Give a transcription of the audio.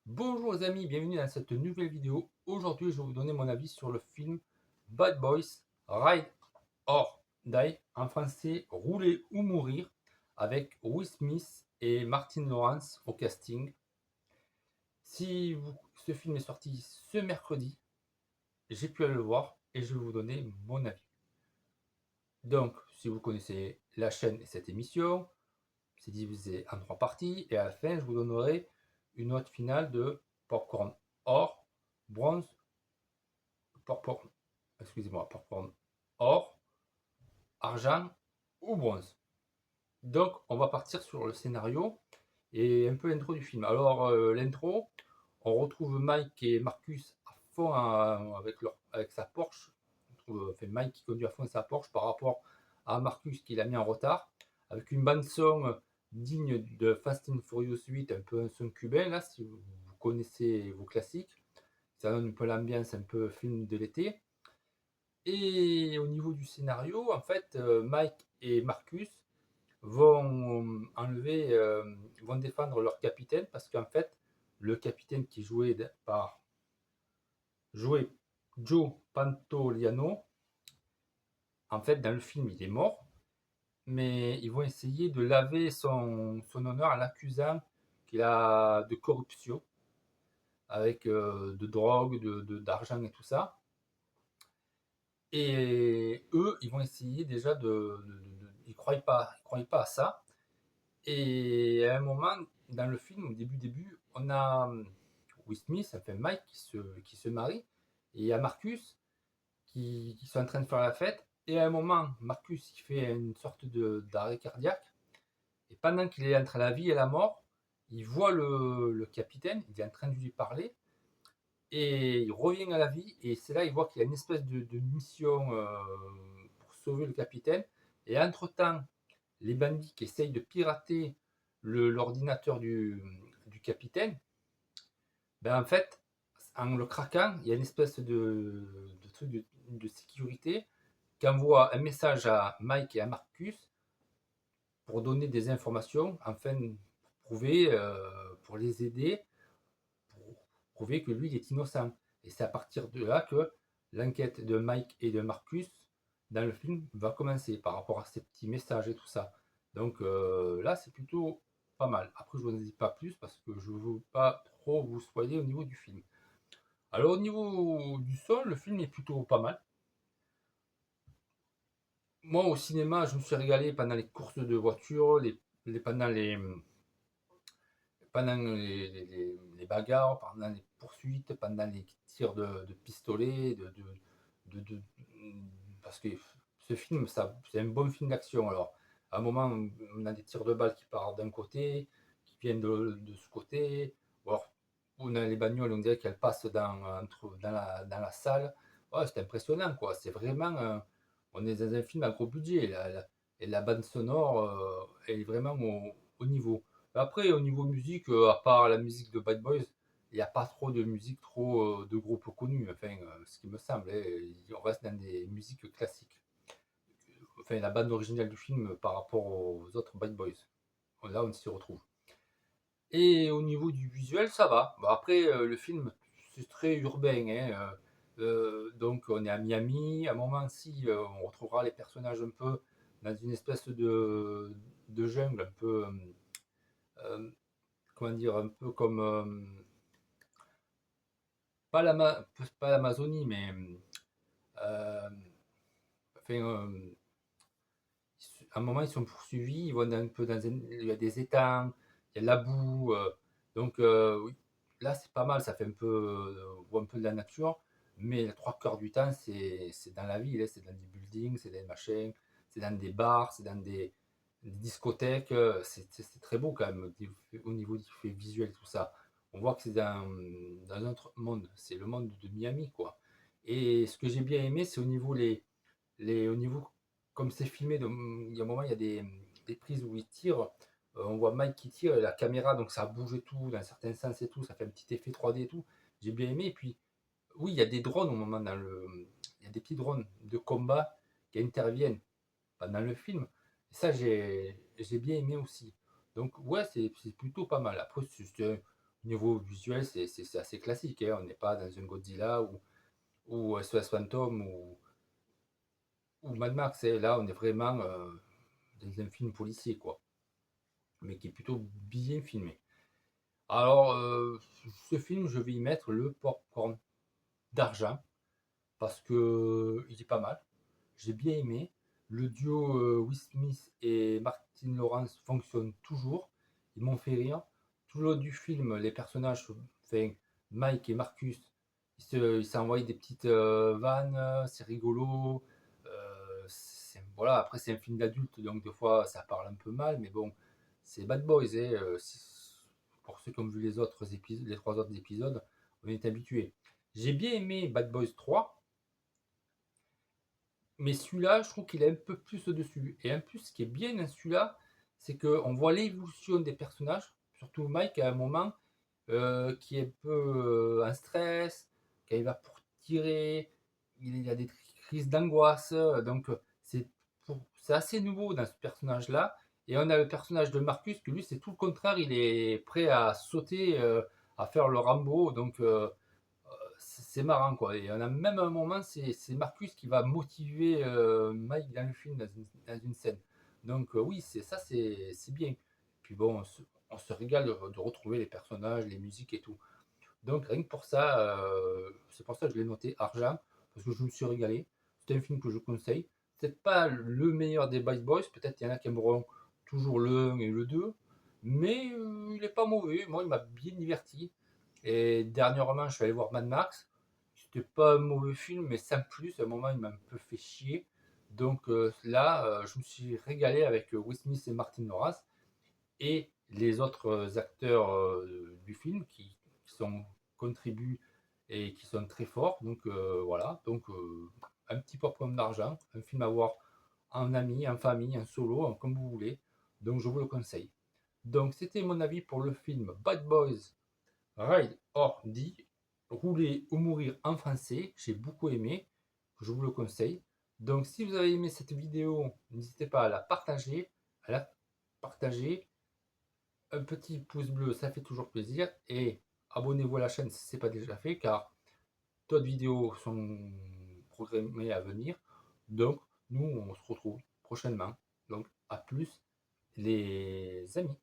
Bonjour les amis, bienvenue dans cette nouvelle vidéo. Aujourd'hui, je vais vous donner mon avis sur le film Bad Boys Ride or Die, en français Rouler ou mourir, avec Will Smith et Martin Lawrence au casting. Ce film est sorti ce mercredi, j'ai pu aller le voir et je vais vous donner mon avis. Donc, si vous connaissez la chaîne et cette émission, c'est divisé en 3 parties et à la fin, je vous donnerai une note finale de popcorn or, bronze, popcorn, excusez-moi, popcorn or, argent ou bronze. Donc, on va partir sur le scénario et un peu l'intro du film. Alors, l'intro, on retrouve Mike et Marcus à fond avec sa Porsche. Enfin, Mike qui conduit à fond sa Porsche par rapport à Marcus qui l'a mis en retard, avec une bande-son digne de Fast and Furious 8, un peu un son cubain, là, si vous connaissez vos classiques. Ça donne un peu l'ambiance, un peu film de l'été. Et au niveau du scénario, en fait, Mike et Marcus vont défendre leur capitaine parce qu'en fait, le capitaine qui joué Joe Pantoliano, en fait, dans le film, il est mort, mais ils vont essayer de laver son honneur en l'accusant qu'il a de corruption avec de drogue, d'argent et tout ça. Et eux, ils vont essayer déjà ils croient pas à ça. Et à un moment, dans le film, au début, on a Will Smith, enfin Mike, qui se marie, et il y a Marcus qui sont en train de faire la fête. Et à un moment, Marcus, il fait une sorte d'arrêt cardiaque. Et pendant qu'il est entre la vie et la mort, il voit le capitaine, il est en train de lui parler, et il revient à la vie, et c'est là il voit qu'il y a une espèce de mission pour sauver le capitaine. Et entre-temps, les bandits qui essayent de pirater l'ordinateur du capitaine, ben en fait, en le craquant, il y a une espèce de truc de sécurité qui envoie un message à Mike et à Marcus pour donner des informations, afin de prouver, pour les aider, pour prouver que lui il est innocent. Et c'est à partir de là que l'enquête de Mike et de Marcus dans le film va commencer par rapport à ces petits messages et tout ça. Donc là, c'est plutôt pas mal. Après, je ne vous en dis pas plus parce que je ne veux pas trop vous spoiler au niveau du film. Alors, au niveau du son, le film est plutôt pas mal. Moi, au cinéma, je me suis régalé pendant les courses de voiture, pendant les bagarres, pendant les poursuites, pendant les tirs de pistolet, de- parce que ce film, c'est un bon film d'action. Alors, à un moment, on a des tirs de balles qui partent d'un côté, qui viennent de ce côté. Ou alors, on a les bagnoles, on dirait qu'elles passent dans la salle. Ouais, c'est impressionnant, quoi. C'est vraiment, on est dans un film à gros budget. Et la bande sonore est vraiment au niveau. Après, au niveau musique, à part la musique de Bad Boys, il n'y a pas trop de musique, trop de groupes connus, enfin, ce qui me semble, hein. On reste dans des musiques classiques. Enfin, la bande originale du film par rapport aux autres Bad Boys. Là, on s'y retrouve. Et au niveau du visuel, ça va. Bon, après, le film, c'est très urbain, hein. Donc, on est à Miami. À un moment, si, on retrouvera les personnages un peu dans une espèce de jungle, un peu, euh, comment dire, un peu comme pas l'Amazonie, mais euh, enfin, à un moment ils sont poursuivis, ils vont un peu il y a des étangs, il y a de la boue, donc oui, là c'est pas mal, ça fait un peu, on voit un peu de la nature, mais les trois quarts du temps c'est dans la ville, hein, c'est dans des buildings, c'est dans des machins, c'est dans des bars, c'est dans des discothèques, c'est très beau quand même au niveau du fait visuel, tout ça. On voit que c'est dans un autre monde, c'est le monde de Miami, quoi. Et ce que j'ai bien aimé, c'est au niveau, comme c'est filmé, il y a un moment, il y a des prises où il tire, on voit Mike qui tire, et la caméra, donc ça bouge et tout, dans certains sens et tout, ça fait un petit effet 3D et tout. J'ai bien aimé. Et puis, oui, il y a des drones au moment il y a des petits drones de combat qui interviennent pendant le film. Et ça, j'ai bien aimé aussi. Donc, ouais, c'est plutôt pas mal. Après, Niveau visuel, c'est assez classique, hein. On n'est pas dans un Godzilla ou SOS Phantom ou Mad Max, hein. Là, on est vraiment dans un film policier, quoi, mais qui est plutôt bien filmé. Alors, ce film, je vais y mettre le popcorn d'argent parce que il est pas mal. J'ai bien aimé. Le duo Will Smith et Martin Lawrence fonctionne toujours. Ils m'ont fait rire. Tout le long du film, les personnages, enfin, Mike et Marcus, ils s'envoient des petites vannes, c'est rigolo. Voilà, après, c'est un film d'adulte, donc des fois, ça parle un peu mal, mais bon, c'est Bad Boys. Hein, pour ceux qui ont vu les autres épisodes, les 3 autres épisodes, on est habitué. J'ai bien aimé Bad Boys 3, mais celui-là, je trouve qu'il est un peu plus au-dessus. Et en plus, ce qui est bien dans celui-là, c'est qu'on voit l'évolution des personnages, surtout Mike à un moment, qui est un peu en stress, quand il va pour tirer, il a des crises d'angoisse. Donc, c'est assez nouveau dans ce personnage-là. Et on a le personnage de Marcus, que lui, c'est tout le contraire, il est prêt à sauter, à faire le Rambo. Donc, c'est marrant, quoi. Et on a même un moment, c'est Marcus qui va motiver Mike dans le film, dans une scène. Donc oui, c'est bien. Puis bon, on se régale de retrouver les personnages, les musiques et tout. Donc rien que pour ça, c'est pour ça que je l'ai noté argent, parce que je me suis régalé. C'est un film que je conseille. Peut-être pas le meilleur des Bad Boys, peut-être il y en a qui aimeront toujours le 1 et le 2, mais il n'est pas mauvais. Moi, il m'a bien diverti. Et dernièrement, je suis allé voir Mad Max. C'était pas un mauvais film, mais sans plus. À un moment, il m'a un peu fait chier. Donc là, je me suis régalé avec Will Smith et Martin Lawrence et les autres acteurs du film qui sont contribuent et qui sont très forts. Donc voilà, donc un petit popcorn d'argent, un film à voir en ami, en famille, en solo, comme vous voulez. Donc je vous le conseille. Donc c'était mon avis pour le film Bad Boys Ride or Die, rouler ou mourir en français. J'ai beaucoup aimé, je vous le conseille. Donc si vous avez aimé cette vidéo, n'hésitez pas à la partager, un petit pouce bleu, ça fait toujours plaisir. Et abonnez-vous à la chaîne si ce n'est pas déjà fait, car d'autres vidéos sont programmées à venir. Donc, nous, on se retrouve prochainement. Donc, à plus, les amis.